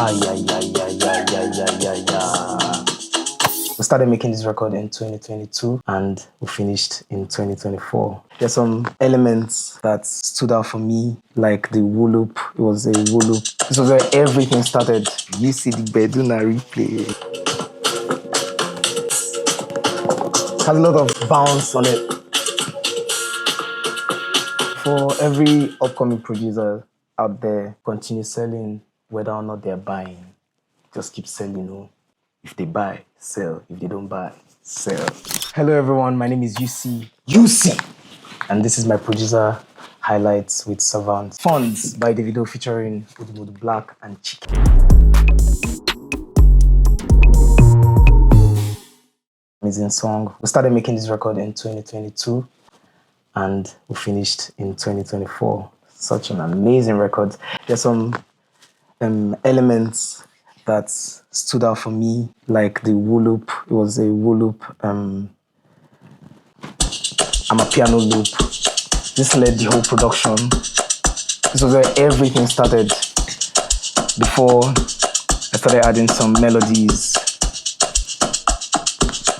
Yeah. We started making this record in 2022 and we finished in 2024. There's some elements that stood out for me, like the wool loop. It was a wool loop. This was where everything started. Ucee the Beduna replay. Has a lot of bounce on it. For every upcoming producer out there, continue selling whether or not they're buying. Just keep selling, If they buy, sell. If they don't buy, sell. Hello everyone, my name is Ucee. And this is my producer highlights with Savant. Funds by Davido featuring Odumodublvck and Chike. Amazing song. We started making this record in 2022 and we finished in 2024. Such an amazing record. There's some elements that stood out for me, like the wool loop. It was a wool loop. I'm a piano loop. This led the whole production. This was where everything started before I started adding some melodies.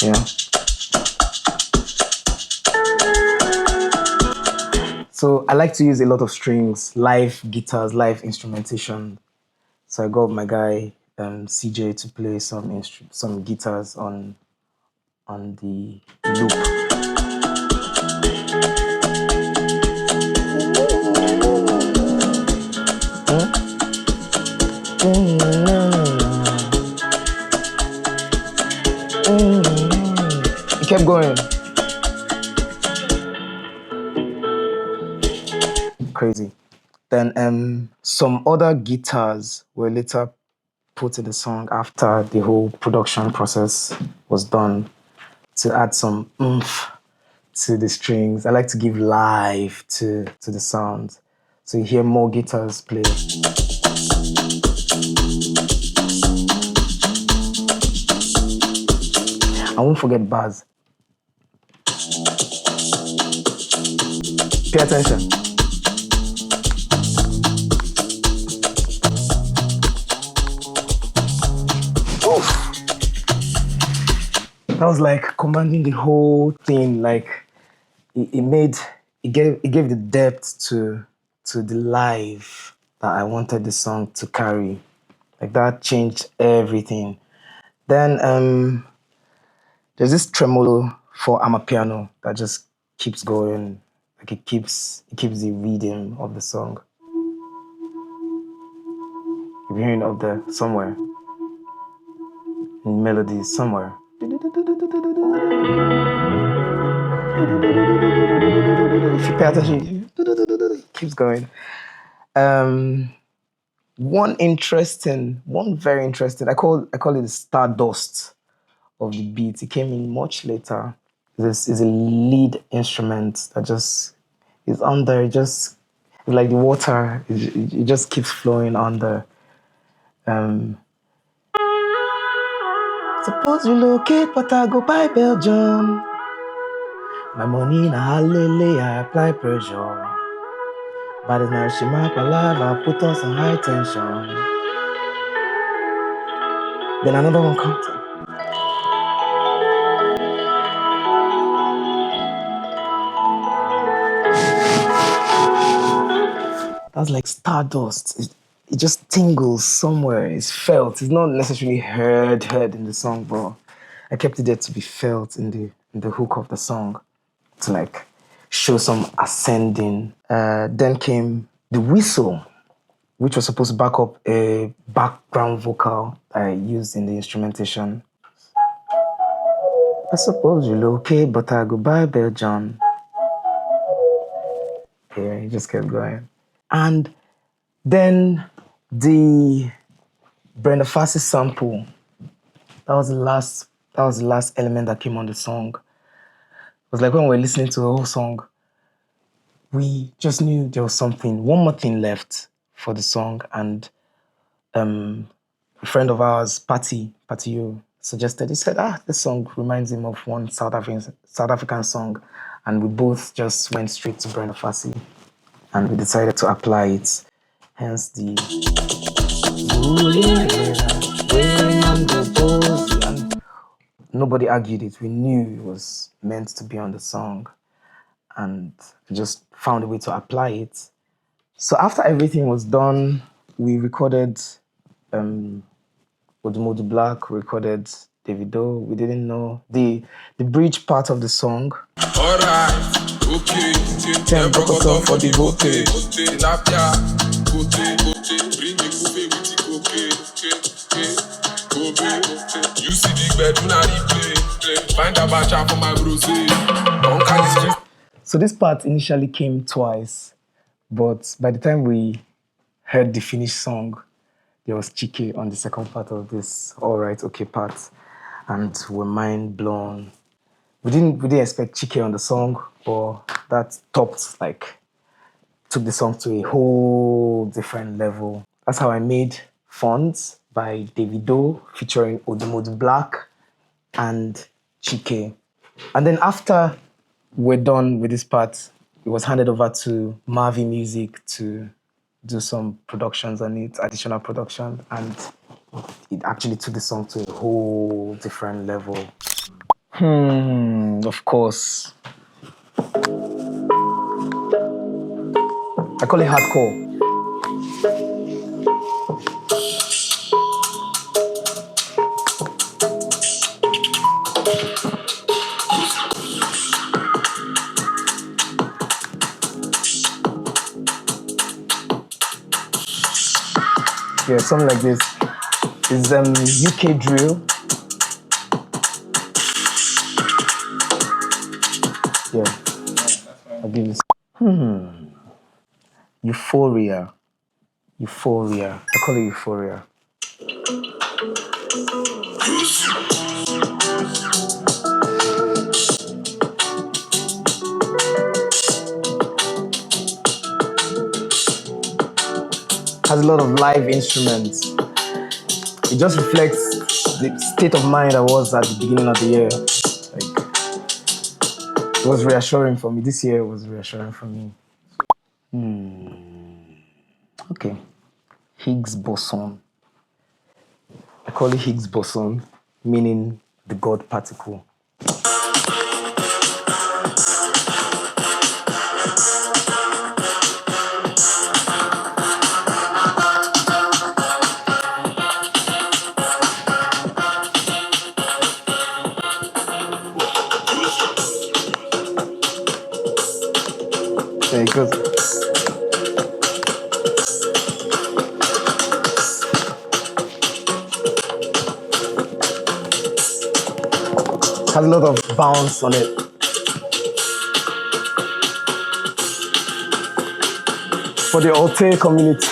Yeah. So I like to use a lot of strings, live guitars, live instrumentation. So I got my guy CJ to play some guitars on the loop. It kept going. Crazy. Then some other guitars were later put in the song after the whole production process was done to add some oomph to the strings. I like to give life to the sound. So you hear more guitars play. I won't forget bars. Pay attention. That was like commanding the whole thing. Like it gave the depth to the life that I wanted the song to carry. Like that changed everything. Then there's this tremolo for amapiano that just keeps going. Like it keeps the rhythm of the song. You're hearing it up there somewhere. In melodies somewhere. If you pay attention, it keeps going. One very interesting, I call it the Stardust of the beat. It came in much later. This is a lead instrument that just is on there, just like the water, it just keeps flowing on there. Suppose relocate, but I go buy Belgium. My money na halele, I apply pressure. But it's not she my palava, put on some high tension. Then another one comes in. That's like Stardust. It just tingles somewhere. It's felt. It's not necessarily heard in the song, but I kept it there to be felt in the hook of the song to like show some ascending. Then came the whistle, which was supposed to back up a background vocal I used in the instrumentation. I suppose you're okay, but I go buy Belgium. Yeah, it just kept going. And then the Brenda Fassie sample, that was the last element that came on the song. It was like when we were listening to the whole song, we just knew there was one more thing left for the song. And a friend of ours, Patty suggested, he said, this song reminds him of one South African song. And we both just went straight to Brenda Fassie and we decided to apply it. Hence the Ooh, yeah, when I'm the boss. And nobody argued it. We knew it was meant to be on the song, and just found a way to apply it. So after everything was done, we recorded Odumodublvck, recorded Davido. We didn't know the bridge part of the song. Alright, okay, Ten Bokoto for the voltage. tilapia, bring the movie with the cocaine, you see the bed, do not replay, find a bacha for my bruise, don't carry street. So this part initially came twice, but by the time we heard the finished song, there was Chike on the second part of this alright, okay part, and we're mind blown. We didn't expect Chike on the song, but that took the song to a whole different level. That's how I made Fonts by Davido featuring Odumodublvck and Chike. And then after we're done with this part, it was handed over to Marvi Music to do some productions on it, additional production, and it actually took the song to a whole different level. Of course. I call it hardcore. Yeah, something like this. It's UK drill. Yeah, I'll give this. Euphoria. I call it Euphoria. Has a lot of live instruments. It just reflects the state of mind I was at the beginning of the year. Like, it was reassuring for me. This year was reassuring for me. Okay. Higgs boson. I call it Higgs boson, meaning the God particle. Yeah, it goes. Has a lot of bounce on it. For the Alte community.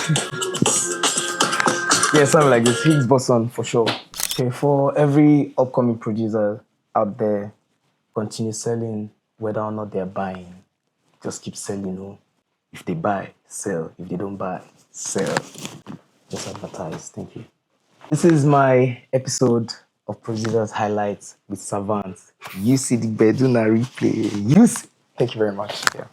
Yeah, something like this. Higgs boson for sure. Okay, for every upcoming producer out there, continue selling whether or not they're buying. Just keep selling, oh. If they buy, sell. If they don't buy, sell. Just advertise. Thank you. This is my episode of Producers Highlights with Savant. Ucee the Beduna replay. Ucee. Thank you very much. Yeah.